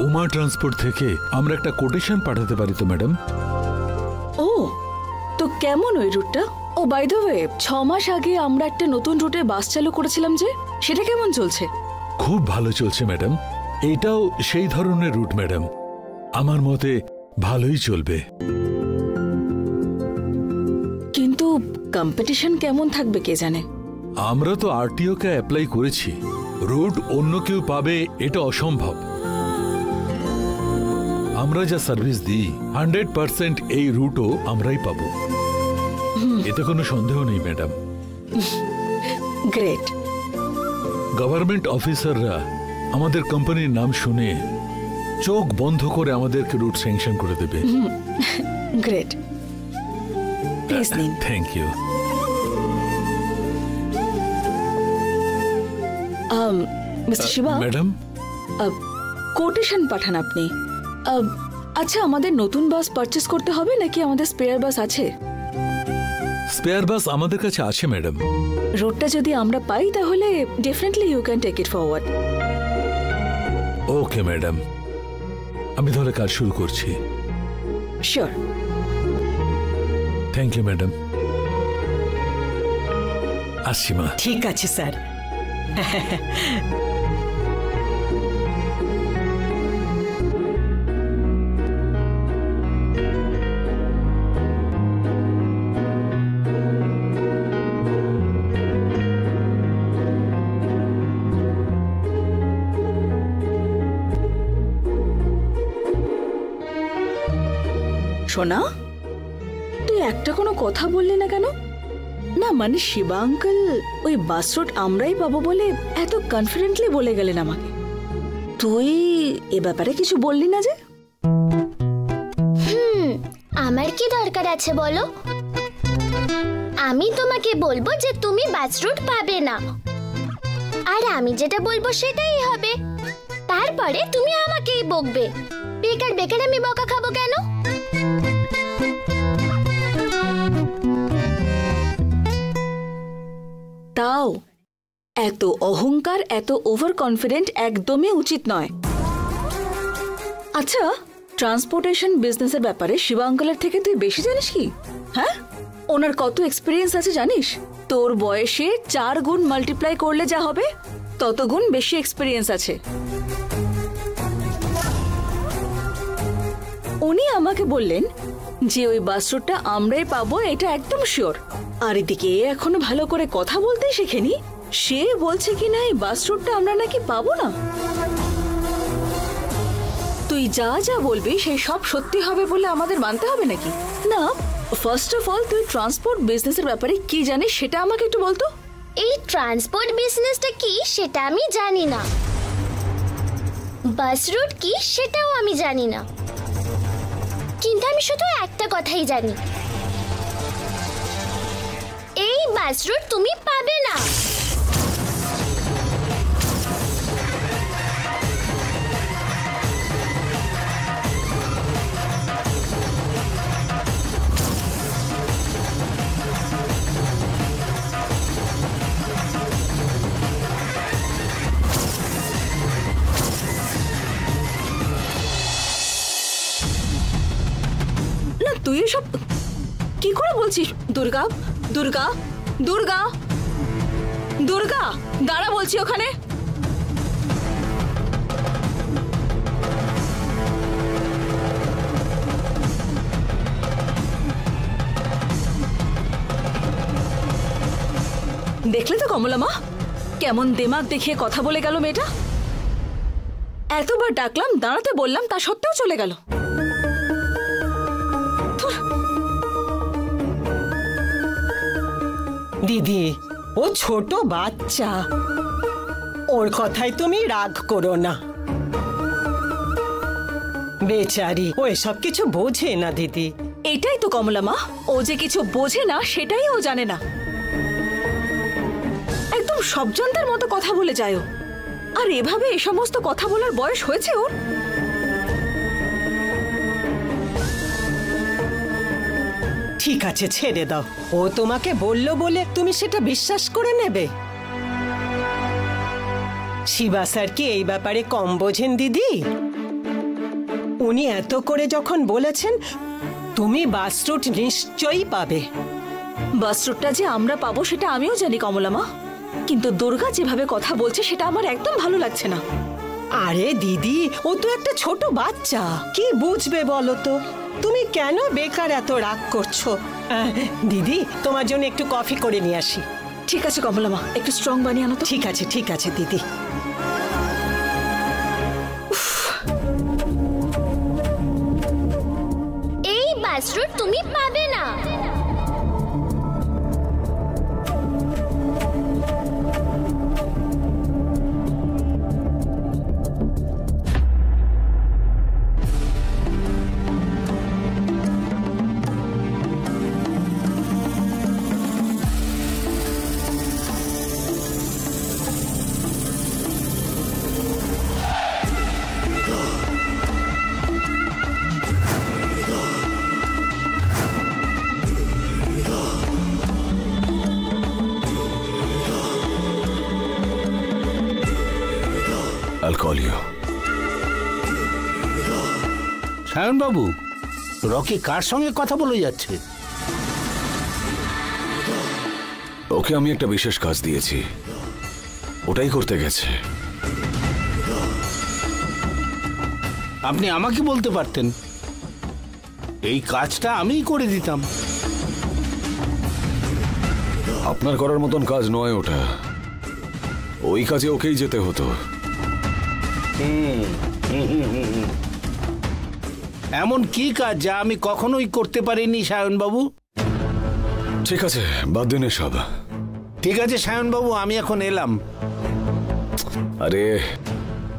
Uma transport থেকে আমরা একটা কোটেশন পাঠাতে পারি তো ম্যাডাম? ও, তো কেমন ওই রুটটা? ও বাই দ্য ওয়ে, 6 মাস আগে আমরা একটা নতুন রুটে বাস চালু করেছিলাম যে, সেটা কেমন চলছে? খুব ভালো চলছে ম্যাডাম। এটাও সেই ধরনের রুট ম্যাডাম, আমার মতে ভালোই চলবে। কিন্তু কম্পিটিশন কেমন থাকবে কে জানে। আমরা তো আরটিও কে অ্যাপ্লাই করেছি, রুট অন্য কেউ পাবে এটা অসম্ভব। আমরা যা সার্ভিস দিই 100% এই রুটও আমরাই পাবো, এতে কোনো সন্দেহ নেই ম্যাডাম। গ্রেট। গভর্নমেন্ট অফিসাররা আমাদের কোম্পানির নাম শুনে চোখ বন্ধ করে আমাদেরকে রুট স্যাংশন করে দেবে। গ্রেট, প্লিজ নিন। Thank you. Mister Shiva, madam, quotation পাঠান আপনি। আচ্ছা, আমাদের নতুন বাস পারচেজ করতে হবে নাকি আমাদের স্পেয়ার বাস আছে? স্পেয়ার বাস আমাদের কাছে আছে ম্যাডাম। রুটটা যদি আমরা পাই তাহলে definitely you can take it forward. Okay madam, আমি তাহলে কাজ শুরু করছি। শিওর। Thank you madam. আসছি মা। ঠিক আছে স্যার। সোনা, তুই একটা কোনো কথা বললি না কেন? না মানে শিবা আঙ্কেল ওই বাস রুট আমরাই পাবো বলে এত কনফিডেন্টলি বলে গেলেন আমাকে, তুই এ ব্যাপারে কিছু বললি না যে? আমার কি দরকার আছে বলো? আমি তোমাকে বলবো যে তুমি বাস রুট পাবে না, আর আমি যেটা বলবো সেটাই হবে। তারপরে তুমি আমাকেই বকবে। বেকার বেকার আমি বকা খাবো কেন? তাও এত অহংকার, এত ওভার কনফিডেন্ট একদমই উচিত নয়। আচ্ছা, ট্রান্সপোর্টেশন বিজনেসের ব্যাপারে শিবা আঙ্কেলের থেকে তুই বেশি জানিস কি? হ্যাঁ, ওনার কত এক্সপিরিয়েন্স আছে জানিস? তোর বয়সে 4 গুণ মাল্টিপ্লাই করলে যা হবে তত গুণ বেশি এক্সপিরিয়েন্স আছে। উনি আমাকে বললেন যে ওই বাস রুটটা আমরাই পাবো, এটা একদম শিওর। আর এদিকে এখনো ভালো করে কথা বলতেই শেখেনি, সে বলছে কি না এই বাস রুটটা আমরা নাকি পাবো না। তুই যা যা বলবি সেই সব সত্যি হবে বলে আমাদের মানতে হবে নাকি? না, ফার্স্ট অফ অল তুই ট্রান্সপোর্ট বিজনেসের ব্যাপারে কি জানিস সেটা আমাকে একটু বলতো। এই ট্রান্সপোর্ট বিজনেসটা কি সেটা আমি জানি না, বাস রুট কি সেটাও আমি জানি না, কিন্তু আমি শুধু একটা কথাই জানি, এই বাস রুট তুমি পাবে না। তুই এসব কি করে বলছিস? দুর্গা, দুর্গা, দুর্গা, দুর্গা, দাঁড়া বলছি ওখানে। দেখলে তো কমলা মা, কেমন দিমাগ দেখিয়ে কথা বলে গেল মেয়েটা। এতবার ডাকলাম, দাঁড়াতে বললাম, তা সত্ত্বেও চলে গেল। দিদি, ও ছোট বাচ্চা, ওর কথায় তুমি রাগ করো না। বেচারি, ও এসব কিছু বোঝে না দিদি। এটাই তো কমলা মা, ও যে কিছু বোঝে না সেটাই ও জানে না। একদম সবজনতার মতো কথা বলে যায় ও। আর এভাবে এই সমস্ত কথা বলার বয়স হয়েছে ওর? ঠিক আছে, ছেড়ে দাও। ও তোমাকে বললো বলে তুমি সেটা বিশ্বাস করে নেবে? শিবা স্যার কি এই ব্যাপারে কম বোঝেন দিদি? উনি এত করে যখন বলেছেন, তুমি বাস রুট নিশ্চয়ই পাবে। বাস রুটটা যে আমরা পাবো সেটা আমিও জানি কমলা মা, কিন্তু দুর্গা যেভাবে কথা বলছে সেটা আমার একদম ভালো লাগছে না। আরে দিদি, ও তো একটা ছোট বাচ্চা, কি বুঝবে বলো তো? তুমি কেন বেকার এত রাগ করছো? দিদি, তোমার জন্য একটু কফি করে নিয়ে আসি। ঠিক আছে কমলা মা, একটু স্ট্রং বানিয়ে আনো তো। ঠিক আছে দিদি। এই বাস রুট তুমি পাবে না। I'll call you. Sayan Babu, Rocky কার সঙ্গে কথা বলে যাচ্ছে? ওকে আমি একটা বিশেষ কাজ দিয়েছি, ওটাই করতে গেছে। আপনি আমাকে বলতে পারতেন, এই কাজটা আমিই করে দিতাম। আপনার করার মতন কাজ নয় ওটা, ওই কাজে ওকেই যেতে হতো। এমন কি কাজ যা আমি কখনোই করতে পারিনি সায়ন বাবু? ঠিক আছে, বাদ দিন এসব। ঠিক আছে সায়ন বাবু, আমি এখন এলাম। আরে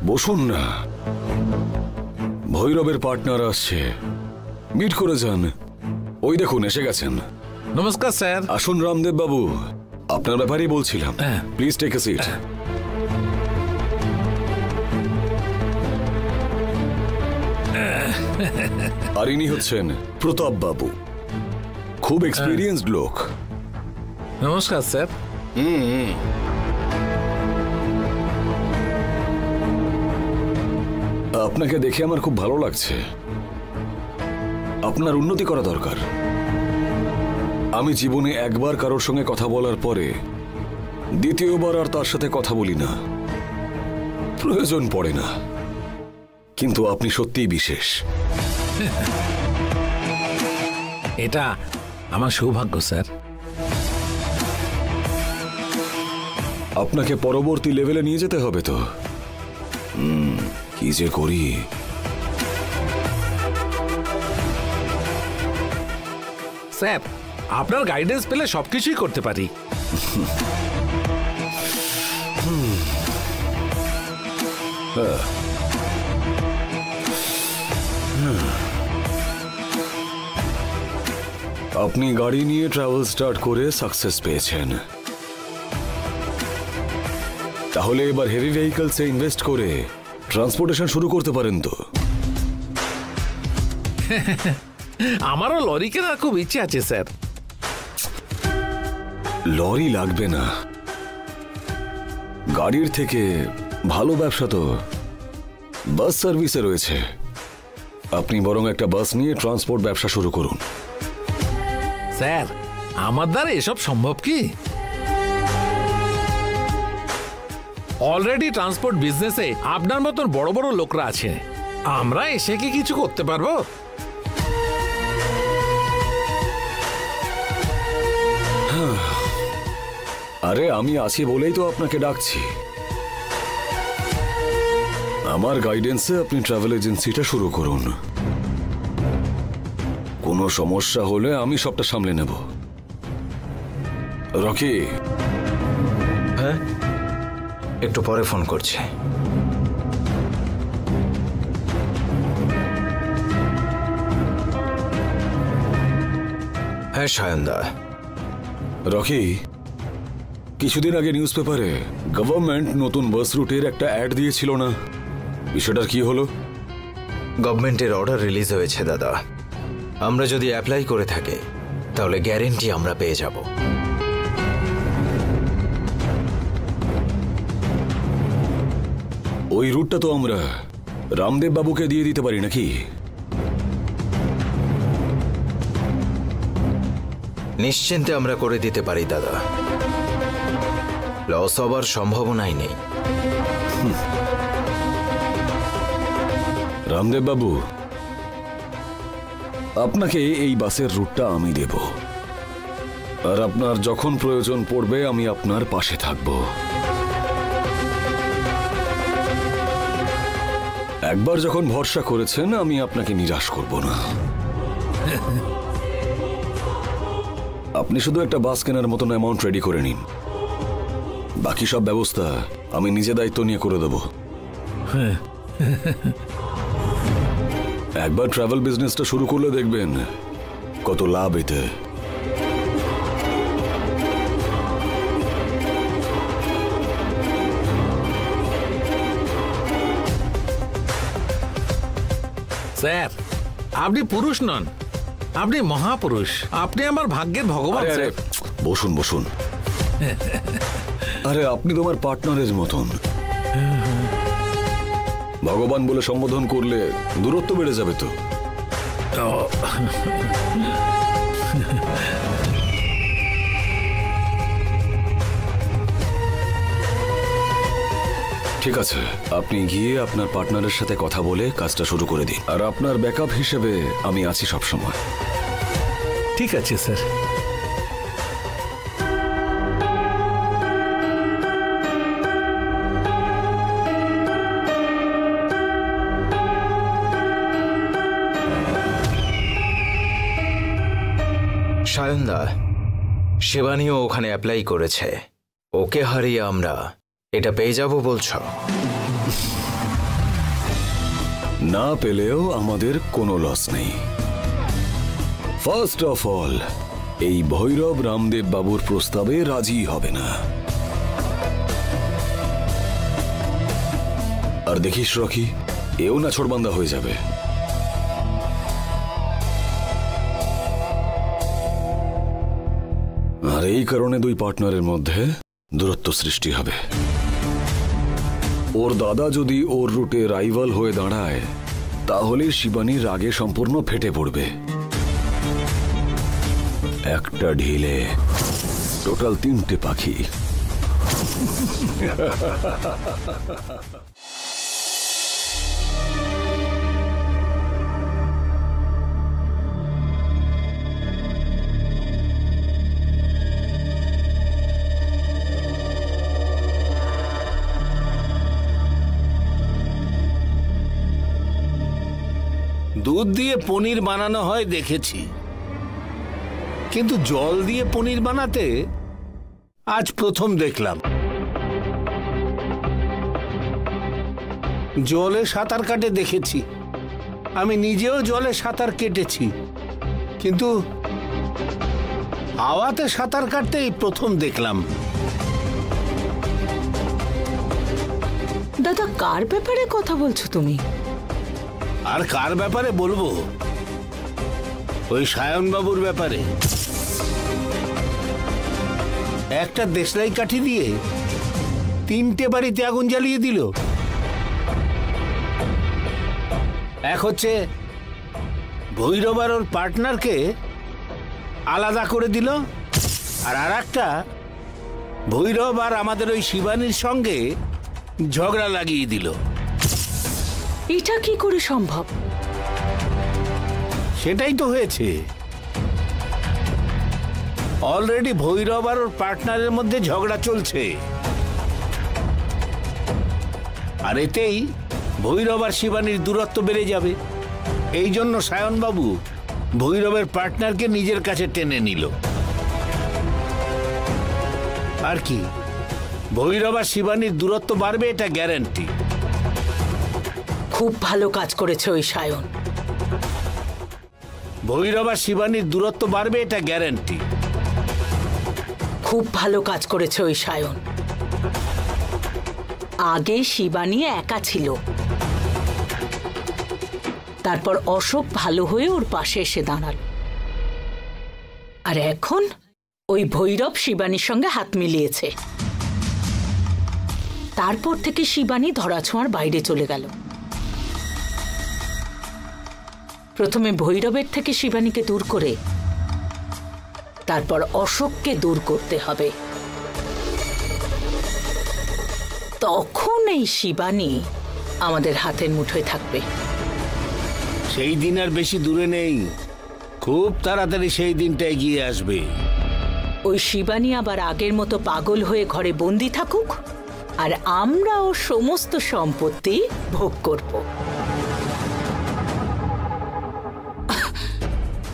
বসুন না, ভৈরবের পার্টনার আসছে, মিট করে যান। ওই দেখুন এসে গেছেন। নমস্কার স্যার। আসুন রামদেব বাবু, আপনার ব্যাপারেই বলছিলাম। Please take a seat. আর ইনি হচ্ছেন প্রতাপ বাবু, খুব এক্সপিরিয়েন্সড লোক। নমস্কার স্যার। আপনাকে দেখে আমার খুব ভালো লাগছে। আপনার উন্নতি করা দরকার। আমি জীবনে একবার কারোর সঙ্গে কথা বলার পরে দ্বিতীয়বার আর তার সাথে কথা বলি না, প্রয়োজন পড়ে না। কিন্তু আপনি সত্যিই বিশেষ। এটা আমার সৌভাগ্য স্যার। আপনাকে পরবর্তী লেভেলে নিয়ে যেতে হবে তো। কি যে করি। স্যার, আপনার গাইডেন্স পেলে সবকিছুই করতে পারি। আপনি গাড়ি নিয়ে ট্রাভেল স্টার্ট করে সাকসেস পেয়েছেন, তাহলে এবার হেভি ভেহিকলসে ইনভেস্ট করে ট্রান্সপোর্টেশন শুরু করতে পারেন তো। আমারও লরি কেনার খুব ইচ্ছে আছে স্যার। লরি লাগবে না, গাড়ির থেকে ভালো ব্যবসা তো বাস সার্ভিসে রয়েছে। আপনি বরং একটা বাস নিয়ে ট্রান্সপোর্ট ব্যবসা শুরু করুন। স্যার, আমার দ্বারা এসব সম্ভব কি? অলরেডি ট্রান্সপোর্ট বিজনেসে আপনার মতন বড় বড় লোকরা আছে, আমরা এসে কি কিছু করতে পারবো? আরে আমি আছি বলেই তো আপনাকে ডাকছি। আমার গাইডেন্সে আপনি ট্রাভেল এজেন্সিটা শুরু করুন। কোনো সমস্যা হলে আমি সবটা সামলে নেব। রকি। হ্যাঁ, একটু পরে ফোন করছি। হ্যাঁ সায়নদা। রকি, কিছুদিন আগে নিউজ পেপারে গভর্নমেন্ট নতুন বাস রুটের একটা অ্যাড দিয়েছিল না, বিষয়টার কি হলো? গভর্নমেন্টের অর্ডার রিলিজ হয়েছে দাদা। আমরা যদি অ্যাপ্লাই করে থাকি তাহলে গ্যারেন্টি আমরা পেয়ে যাব। ওই রুটটা তো আমরা রামদেব বাবুকে দিয়ে দিতে পারি নাকি? নিশ্চিন্তে আমরা করে দিতে পারি দাদা, লস হবার সম্ভাবনাই নেই। রামদেব বাবু, আপনাকে এই বাসের রুটটা আমি দেব, আর আপনার যখন প্রয়োজন পড়বে আমি আপনার পাশে থাকব। একবার যখন ভরসা করেছেন আমি আপনাকে নিরাশ করব না। আপনি শুধু একটা বাস কেনার মতন অ্যামাউন্ট রেডি করে নিন, বাকি সব ব্যবস্থা আমি নিজে দায়িত্ব নিয়ে করে দেব। একবার ট্রাভেল বিজনেসটা শুরু করলে দেখবেন কত লাভ এতে। স্যার, আপনি পুরুষ নন, আপনি মহাপুরুষ। আপনি আমার ভাগ্যের ভগবান। আরে বসুন বসুন। আরে আপনি তো আমার পার্টনারের মতন, ভগবান বলে সম্বোধন করলে দূরত্ব বেড়ে যাবে তো। ঠিক আছে, আপনি গিয়ে আপনার পার্টনারের সাথে কথা বলে কাজটা শুরু করে দিন, আর আপনার ব্যাকআপ হিসেবে আমি আছি সবসময়। ঠিক আছে স্যার। সায়নদা, শিবানীও ওখানে অ্যাপ্লাই করেছে, ওকে হারিয়ে আমরা এটা পেয়ে যাব বলছো? না পেলেও আমাদের কোনো লস নেই। ফার্স্ট অফ অল, এই ভৈরব রামদেব বাবুর প্রস্তাবে রাজি হবে না। আর দেখিস রকি, এও না ছোড়বান্দা হয়ে যাবে। আর এই কারণে দুই পার্টনারের মধ্যে দূরত্ব সৃষ্টি হবে। ওর দাদা যদি ওর রুটে রাইভাল হয়ে দাঁড়ায়, তাহলে শিবানীর রাগে সম্পূর্ণ ফেটে পড়বে। একটা ঢিলে টোটাল 3টে পাখি। দুধ দিয়ে পনির বানানো হয় দেখেছি, কিন্তু জল দিয়ে পনির বানাতে আজ প্রথম দেখলাম। জলে সাঁতার কাটে দেখেছি, আমি নিজেও জলে সাঁতার কেটেছি, কিন্তু হাওয়াতে সাঁতার কাটতে এই প্রথম দেখলাম। দাদা, কার ব্যাপারে কথা বলছো তুমি? আর কার ব্যাপারে বলবো? ওই সায়নবাবুর ব্যাপারে। একটা দেশলাই কাঠি দিয়ে 3টে বাড়িতে আগুন জ্বালিয়ে দিল। এক হচ্ছে ভৈরব আর ওর পার্টনারকে আলাদা করে দিল, আর আরেকটা ভৈরব আর আমাদের ওই শিবানীর সঙ্গে ঝগড়া লাগিয়ে দিল। এটা কি করে সম্ভব? সেটাই তো হয়েছে। অলরেডি ভৈরব আর ওর পার্টনারের মধ্যে ঝগড়া চলছে, আর এতেই ভৈরব আর শিবানীর দূরত্ব বেড়ে যাবে। এই জন্য সায়নবাবু ভৈরবের পার্টনারকে নিজের কাছে টেনে নিল। আর কি, ভৈরব আর শিবানীর দূরত্ব বাড়বে, এটা গ্যারান্টি। খুব ভালো কাজ করেছে ওই সায়ন। ভৈরব আর শিবানীর দূরত্ব বাড়বে, এটা গ্যারান্টি। খুব ভালো কাজ করেছে ওই সায়ন। আগে শিবানী একা ছিল, তারপর অশোক ভালো হয়ে ওর পাশে এসে দাঁড়াল, আর এখন ওই ভৈরব শিবানীর সঙ্গে হাত মিলিয়েছে। তারপর থেকে শিবানী ধরাছোঁয়ার বাইরে চলে গেল। প্রথমে ভৈরবের থেকে শিবানীকে দূর করে তারপর অশোককে দূর করতে হবে। তখন এই শিবানী আমাদের হাতের মুঠোয় থাকবে। সেই দিন আর বেশি দূরে নেই, খুব তাড়াতাড়ি সেই দিনটা এগিয়ে আসবে। ওই শিবানী আবার আগের মতো পাগল হয়ে ঘরে বন্দি থাকুক, আর আমরা ওর সমস্ত সম্পত্তি ভোগ করব।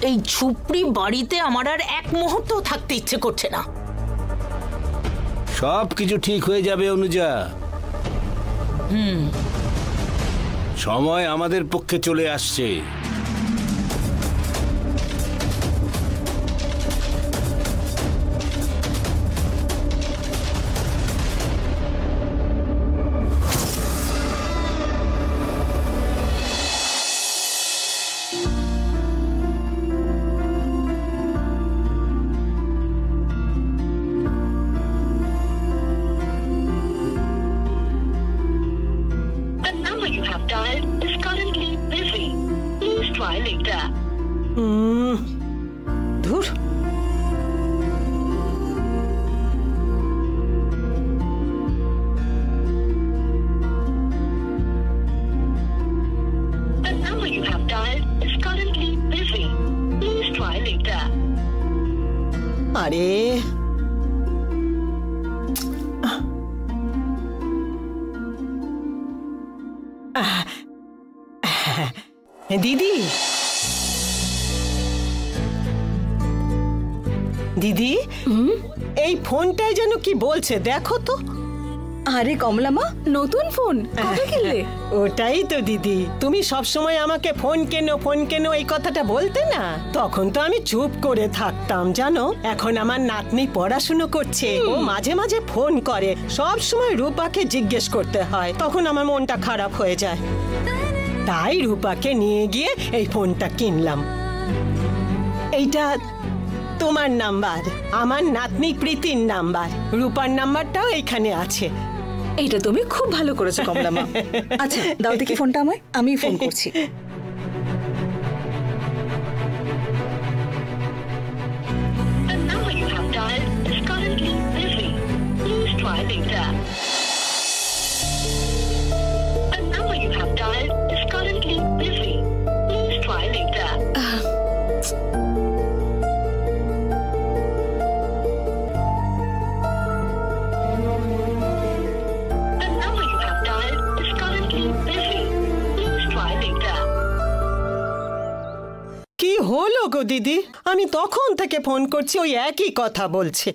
এই ঝুপড়ি বাড়িতে আমার আর এক মুহূর্ত থাকতে ইচ্ছে করছে না। সব কিছু ঠিক হয়ে যাবে অনুজা। সময় আমাদের পক্ষে চলে আসছে। ধুর, আরে দিদি, দিদি, এই ফোনটাই যেন কি বলছে দেখো তো। আরে কমলা মা, নতুন ফোন কবে কিনলে? ওটাই তো দিদি, তুমি সব সময় আমাকে ফোন কেনো এই কথাটা বলতে না, তখন তো আমি চুপ করে থাকতাম জানো। এখন আমার নাতনি পড়াশুনো করছে, ও মাঝে মাঝে ফোন করে, সব সময় রূপাকে জিজ্ঞেস করতে হয়, তখন আমার মনটা খারাপ হয়ে যায়। তাই রূপাকে নিয়ে গিয়ে এই ফোনটা কিনলাম। এইটা তোমার নাম্বার, আমার নাতনি প্রীতির নাম্বার, রূপার নাম্বারটাও এইখানে আছে। এইটা তুমি খুব ভালো করেছো কমলা মা। আচ্ছা দাও দেখি ফোনটা আমায়, আমি ফোন করছি। কি হলো গো দিদি, আমি তখন থেকে ফোন করছি, ওই একই কথা বলছে।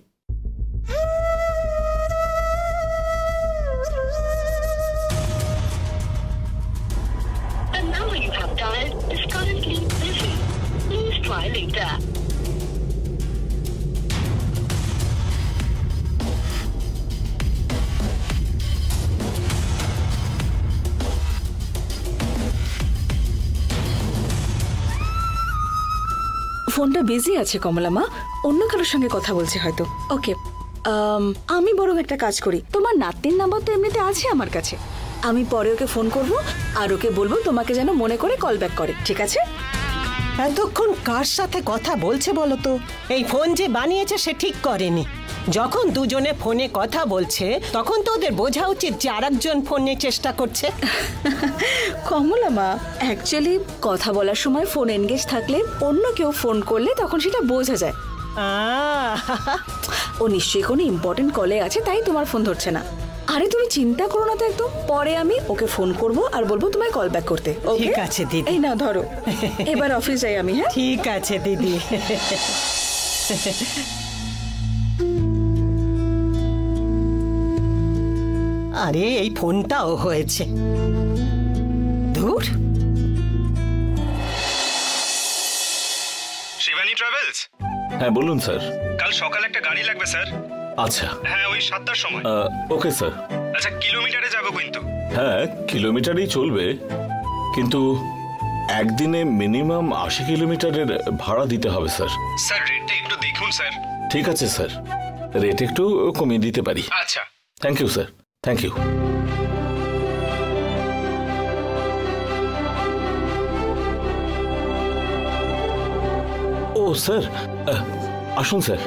ফোনটা বিজি আছে কমলা মা, অন্য কারোর সঙ্গে কথা বলছে হয়তো। ওকে, আমি বরং একটা কাজ করি, তোমার নাতনির নাম্বার তো এমনিতে আছে আমার কাছে, আমি পরে ওকে ফোন করব আর ওকে বলবো তোমাকে যেন মনে করে কল ব্যাক করে, ঠিক আছে? এতক্ষণ কার সাথে কথা বলছে বলো তো? এই ফোন যে বানিয়েছে সে ঠিক করেনি। যখন দুজনে ফোনে কথা বলছে তখন তো ওদের বোঝা উচিত যে আরেকজন ফোনে চেষ্টা করছে। কমলা মা, অ্যাকচুয়ালি কথা বলার সময় ফোন এনগেজ থাকলে অন্য কেউ ফোন করলে তখন সেটা বোঝা যায়। ও নিশ্চয়ই কোনো ইম্পর্টেন্ট কলে আছে, তাই তোমার ফোন ধরছে না। আরে তুমি চিন্তা করো না তো একদম, পরে আমি ওকে ফোন করব আর বলবো তোমায় কল ব্যাক করতে। ঠিক আছে দিদি। এই নাও ধরো, এবার অফিস যাই আমি। হ্যাঁ ঠিক আছে দিদি। আরে এই ফোনটাও হয়েছে, ধুর। শিবানী ট্রাভেলস? হ্যাঁ বলুন স্যার। কাল সকালে একটা গাড়ি লাগবে স্যার। আচ্ছা। হ্যাঁ ওই 7টার সময়। Okay sir. আচ্ছা কিলোমিটারে যাবো কিন্তু? হ্যাঁ কিলোমিটারই চলবে, কিন্তু একদিনে মিনিমাম 80 কিলোমিটারের ভাড়া দিতে হবে স্যার। স্যার রেটটা একটু দেখুন স্যার। ঠিক আছে স্যার, রেট একটু কমিয়ে দিতে পারি। আচ্ছা thank you sir, thank you. ও স্যার, আসুন স্যার,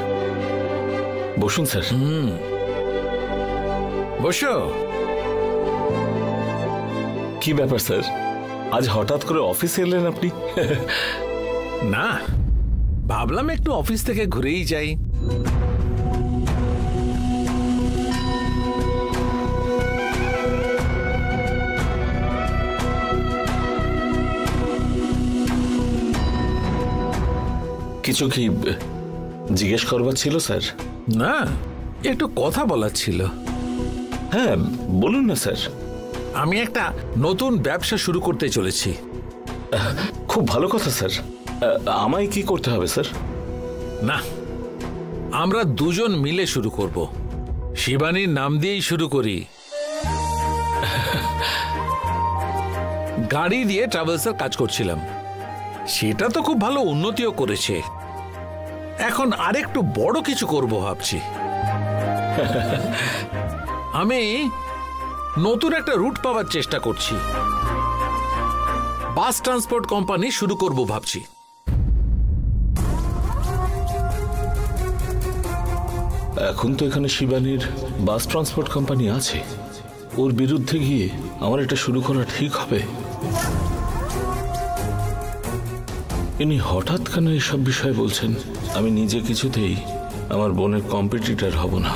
বসুন স্যার। বসো। কি ব্যাপার স্যার, আজ হঠাৎ করে অফিসে এলেন আপনি? না, ভাবলাম একটু অফিস থেকে ঘুরেই যাই। কিছু কি জিজ্ঞেস করবার ছিল স্যার? না, একটু কথা বলার ছিল। হ্যাঁ বলুন না স্যার। আমি একটা নতুন ব্যবসা শুরু করতে চলেছি। খুব ভালো কথা স্যার। আমায় কি করতে হবে স্যার? না, আমরা দুজন মিলে শুরু করব। শিবানীর নাম দিয়েই শুরু করি। গাড়ি দিয়ে ট্রাভেলসের কাজ করছিলাম, সেটা তো খুব ভালো উন্নতিও করেছে। এখন আরেকটু বড় কিছু করব ভাবছি। আমি নতুন একটা রুট পাওয়ার চেষ্টা করছি। বাস ট্রান্সপোর্ট কোম্পানি শুরু করব ভাবছি। এখন তো এখানে শিবানীর বাস ট্রান্সপোর্ট কোম্পানি আছে, ওর বিরুদ্ধে গিয়ে আমার এটা শুরু করা ঠিক হবে? ইনি হঠাৎ কেন এইসব বিষয় বলছেন? আমি নিজে কিছুতেই আমার বোনের কম্পিটিটর হব না।